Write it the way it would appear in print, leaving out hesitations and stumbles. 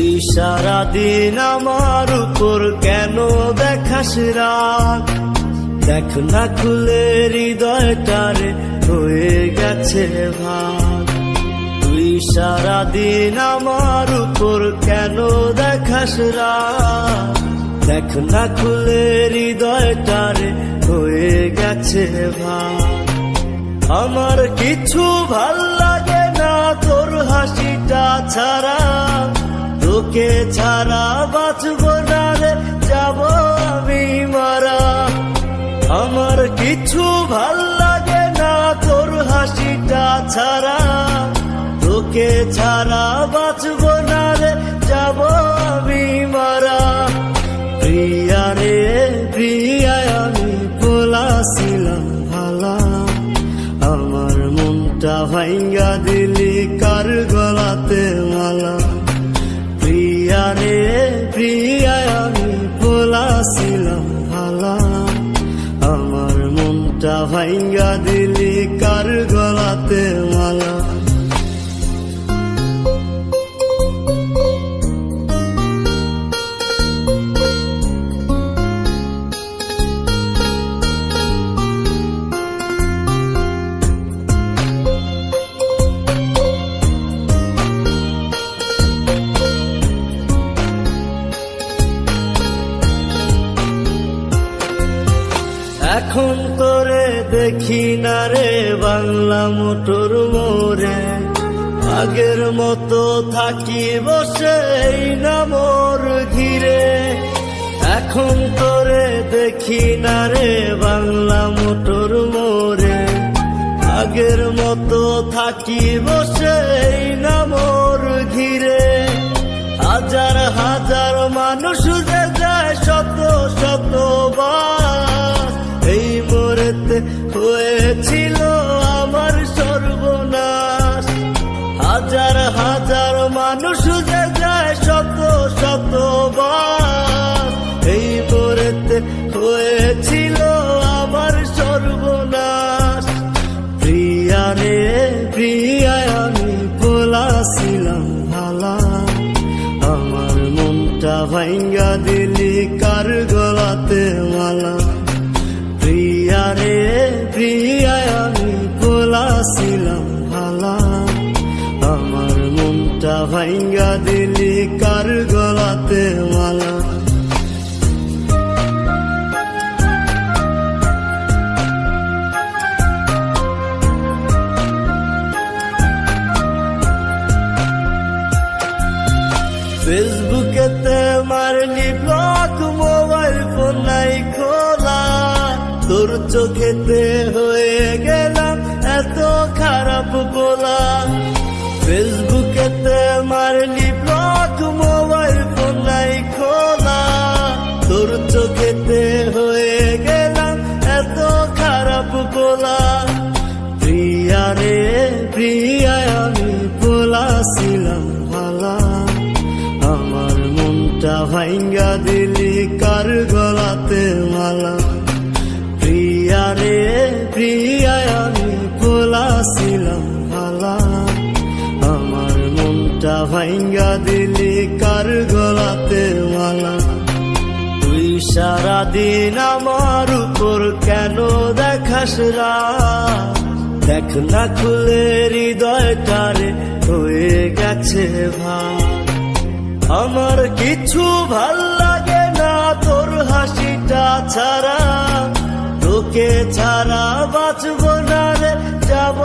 তুই সারাদিন আমার উপর কেন দেখাস রাগ? দেখ না খুলে হৃদয়টারে হয়ে গেছে ভাগ। তুই সারাদিন আমার উপর কেন দেখাস রাগ? দেখ না খুলে হৃদয়টারে হয়ে গেছে ভাগ। আমার কিছু ভাল লাগে না তোর হাসিটা ছাড়া, তোকে ছাড়া বাঁচব না রে, যাব আমি মারা। আমার কিছু ভাল লাগে না তোর হাসিটা ছাড়া, তোকে ছাড়া বাঁচব না রে, যাব আমি মারা। প্রিয়া রে প্রিয়া, আমি বলাছিলাম ভালা, আমার মনটা ভাঙ্গা দিলি কার গলাতে মালা। প্রিয়া রে প্রিয়া, আমি বলাছিলাম ভালা, আমার মনটা ভাঙ্গা দিলি কার গলাতে মালা। এখন তোরে দেখি না রে বাংলা মোটর মোড়ে, আগের মতো থাকি বসে এই না মোর ঘিরে। এখন তোরে দেখি না রে বাংলা মোটর মোড়ে, আগের মতো থাকি বসে এই না মোর ঘিরে। হাজার হাজার মানুষ যে যায় শত শত বার, এই মোড়েতে হয়েছিল আমার সর্বনাশ। হাজার হাজার মানুষ যে যায় শত শত বার, এই মোড়েতে হয়েছিল আমার সর্বনাশ। প্রিয়া রে প্রিয়া, আমি বলাছিলাম ভালা, আমার মনটা ভাঙ্গা দিলি কার গলাতে মালা। প্রিয়া রে প্রিয়া, আমি বলাছিলাম ভালা, আমার মনটা ভাঙ্গা দিলি কার গলাতে মালা। ফেসবুকেতে মারলি ব্লক, মোবাইল ফোন নাই খোলা, তোর চোখেতে হয়ে গেলাম এত খারাপ বলা। ফেসবুকেতে মারলি ব্লক, মোবাইল ফোন নাই খোলা, তোর চোখেতে হয়ে গেলাম এত খারাপ বলা। প্রিয়া রে প্রিয়া, আমি বলাছিলাম ভালা, আমার মনটা ভাঙ্গা দিলি কার গলাতে মালা। প্রিয়া রে প্রিয়া, আমি বলাছিলাম ভালা, আমার মনটা ভাঙ্গা দিলি কার গলাতে মালা। তুই সারাদিন আমার উপর কেন দেখাস রাগ? দেখ না খুলে হৃদয়টারে হয়ে গেছে ভাগ। আমার কিছু ভাল লাগে না তোর হাসিটা ছাড়া, তোকে ছাড়া বাঁচব না রে, যাব